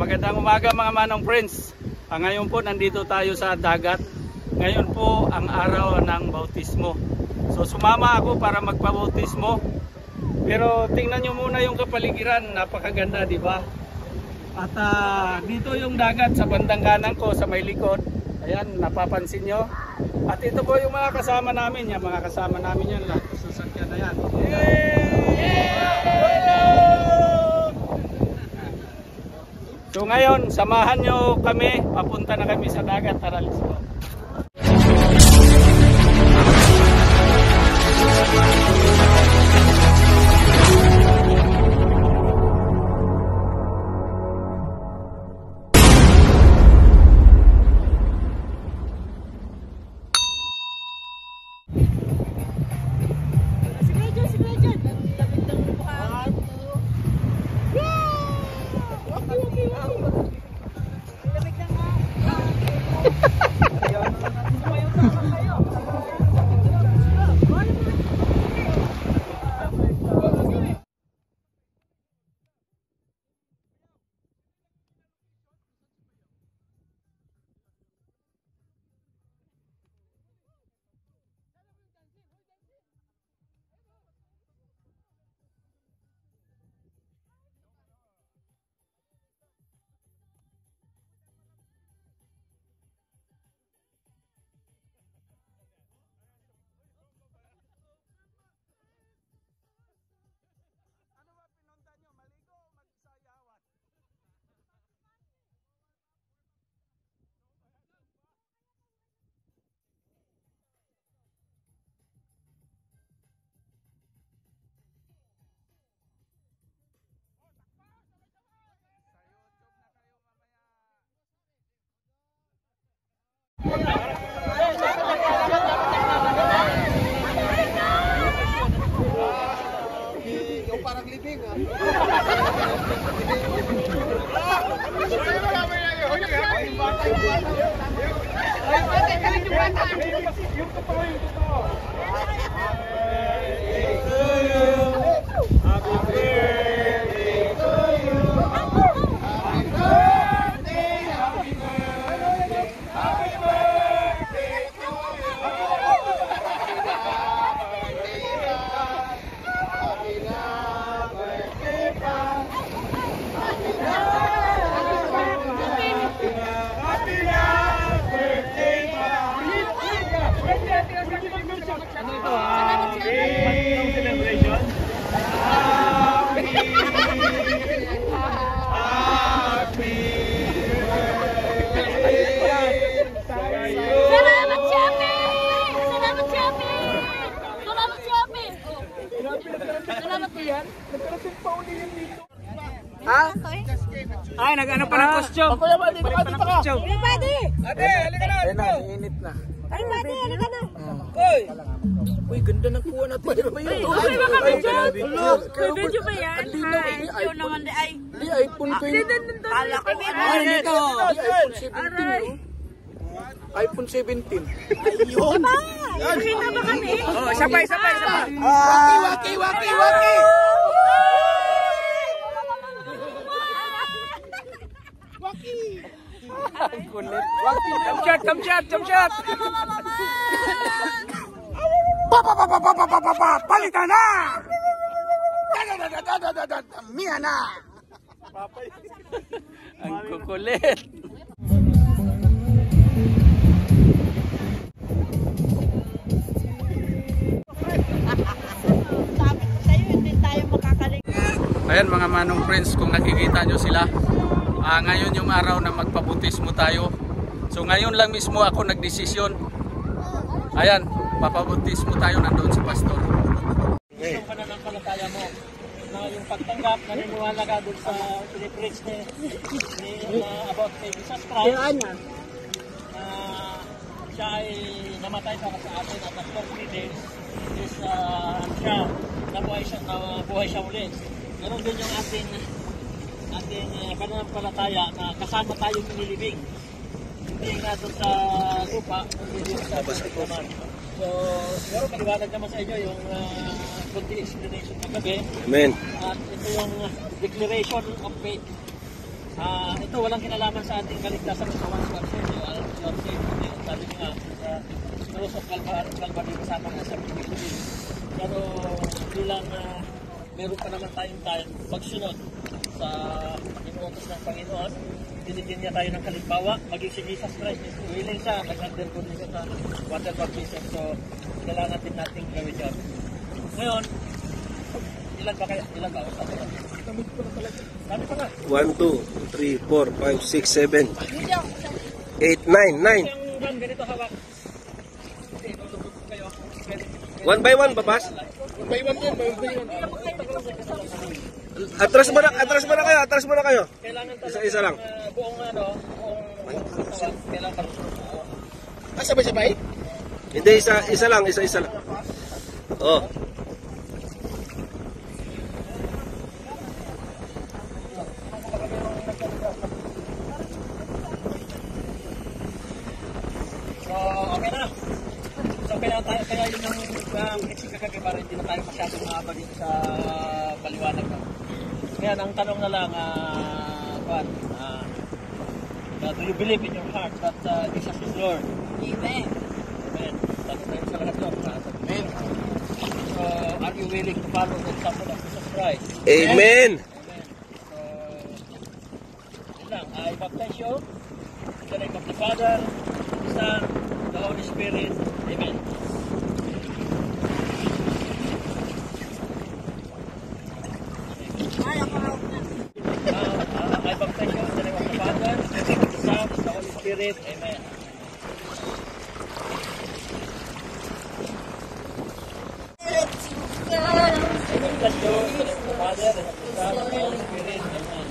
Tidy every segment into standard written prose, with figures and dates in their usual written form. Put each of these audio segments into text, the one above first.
Magandang umaga mga manong friends. Ngayon po nandito tayo sa dagat. Ngayon po ang araw ng bautismo. So sumama ako para magpabautismo. Pero tingnan nyo muna yung kapaligiran, napakaganda, di ba? At dito yung dagat sa bandang kanan ko sa may likod. Ayan, napapansin nyo. At ito po yung mga kasama namin. Yung mga kasama namin yan lang. Sasakyan na yan. So ngayon, samahan nyo kami. Papunta na kami sa dagat. Tara, let's go. Yung parang libing ah. Ha? Ay, nag-ano pa ng costume. Kuya Buddy, dito ka. Kuya Buddy! Ate, halika na. Ayun na, init na. Ay, Buddy, halika na. Hoy. Uy, ganda ng kuha natin. Ano ba yun? Okay ba kami dyan? May Video ba yan? Hi, ito naman ay. Di iPhone 20. Kala ko Ay, dito. Di iPhone 17. Aray. iPhone 17. Ayun! Kita ba kami? Oh, sabay. Waki. Ang kulit. Jump shot. Palitan na! Miya na! Ang kukulit. Sabi ko sa'yo, hindi tayo makakaling. Ayan mga manong friends, kung nakikita nyo sila, ngayon yung araw na magpabautismo tayo. So ngayon lang mismo ako nagdesisyon. Ayan, papabautismo tayo nandoon sa pastor. Yung pananampalataya mo, na yung pagtanggap, naniniwala ka doon sa pinipreach ni about kay Jesus Christ. Siya ay namatay para sa atin at after 3 days is nabuhay siya ulit. Meron din yung ating pananampalataya na kasama tayong nilibing. Hindi nga doon sa lupa, hindi din sa naman. So, siguro maliwanag naman sa inyo yung kunti explanation ng gabi. Amen. At ito yung declaration of faith. Ito walang kinalaman sa ating kaligtasan sa one person. Your safety. Sabi ko nga, Cruz of Calvary kasama nga sa Pilipinas. Pero bilang meron pa naman tayong time pagsunod sa inuutos ng Panginoon, binigyan niya tayo ng kalimbawa, maging si Jesus Christ, willing siya, nag-undergo din siya sa water baptism. So, kailangan din natin gawin yun. Ngayon, ilan ba kayo? Ilan ba? Sabi pa nga. 1, 2, 3, 4, 5, 6, 7, 8, 9, 9. Yung run, ganito hawak. Okay, tutupot kayo. One by one, babas? One by one din. Atras mo na kayo. Kailangan talaga Isa-isa lang. Buong kailangan pa. Sabay-sabay? Hindi, isa lang. Oh. So, okay na. So, kaya yun ang isip kagagi para hindi na tayo masyadong mahaba dito sa paliwanag na. Kaya ang tanong na lang, do you believe in your heart that Jesus is Lord? Amen. Amen. Tanong tayo sa lahat yun. Amen. So, are you willing to follow the example of Jesus Christ? Amen. Amen. So, yun lang. I baptize you in the name of the Father, the Son, the Holy Spirit. Amen. I baptize you in the name of the Father, the Son, the Holy Spirit. Amen. I baptize you in the name of the Father, the Son, the Holy Spirit. Amen.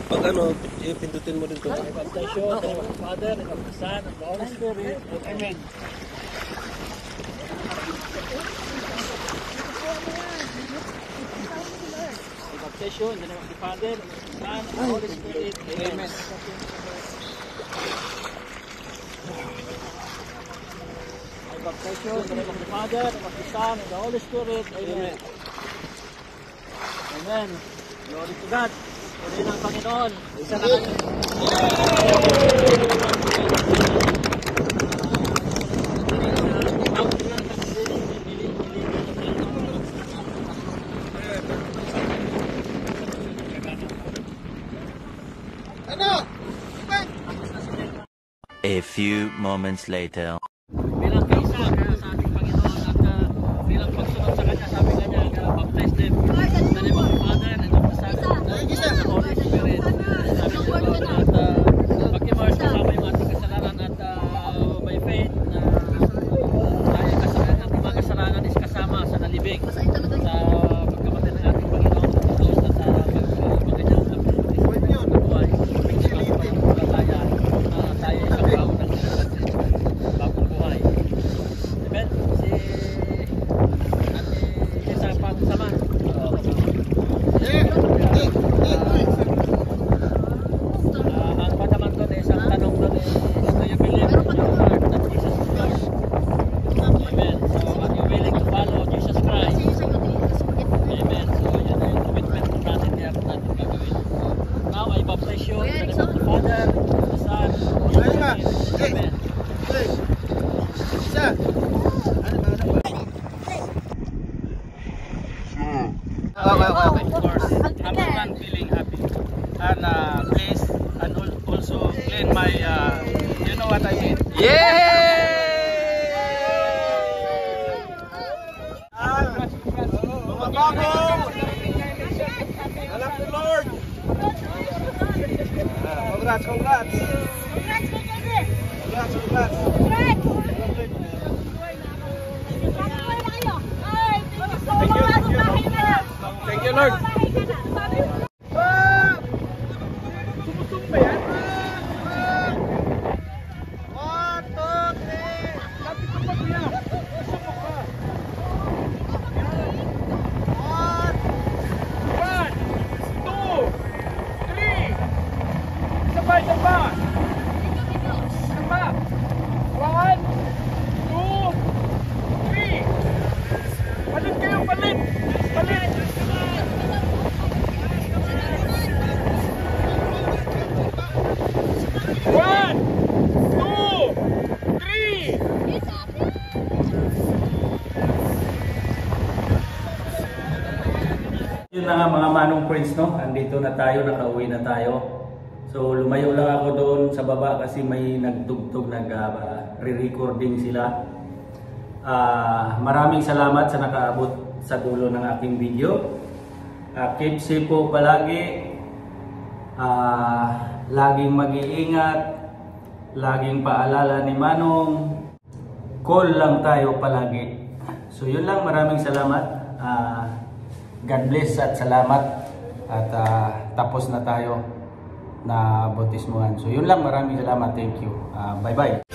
Pag ano, pindutin mo rin ito. I baptize you in the name of the Father, and of the Son, and the Holy Spirit. Amen. I baptize you in the name of the Father, and of the Son, and the Holy Spirit. Amen. I baptize you in the name of the Father, and of the Son, and the Holy Spirit. Amen. Amen. Glory to God. Purihin ang Panginoon. Isa na kayo. A few moments later. Bilang kaisa sa ating Panginoon at bilang pagsunod sa Kanya, sabi Kanya, baptize them in the name of the Father and of the Son and of the Holy Spirit. Sabi ko at mag-immerse kasama yung ating kasalanan at by faith na ating mga kasalanan is kasama sa nalibig sa pagkamatay ng ating Panginoon at sa pagkakanyang buhay. Tayo isang tao ng bagong buhay. Amen? Si sa pagsama. Ang pataman ko na isang tanong doon is, do you believe in your heart that Jesus is Lord? Amen. So, are you willing to follow Jesus Christ? Amen. So, yan ang commitment natin natin gagawin. Now, I baptize you in the name of the Father, the Son, and the Holy Spirit. Amen. Okay. Of course, everyone feeling happy and pleased and also clean my, you know what I mean? Thank you, Lord. yun na nga mga manong friends, no? Andito na tayo, nakauwi na tayo. So lumayo lang ako doon sa baba kasi may nagtugtog, re-recording sila. Maraming salamat sa nakaabot sa dulo ng aking video. Keep safe po palagi. Laging mag-iingat. Laging paalala ni Manong. Call lang tayo palagi. So yun lang, maraming salamat. God bless at salamat. At tapos na tayo na bautismuhan. So yun lang, maraming salamat. Thank you. Bye-bye.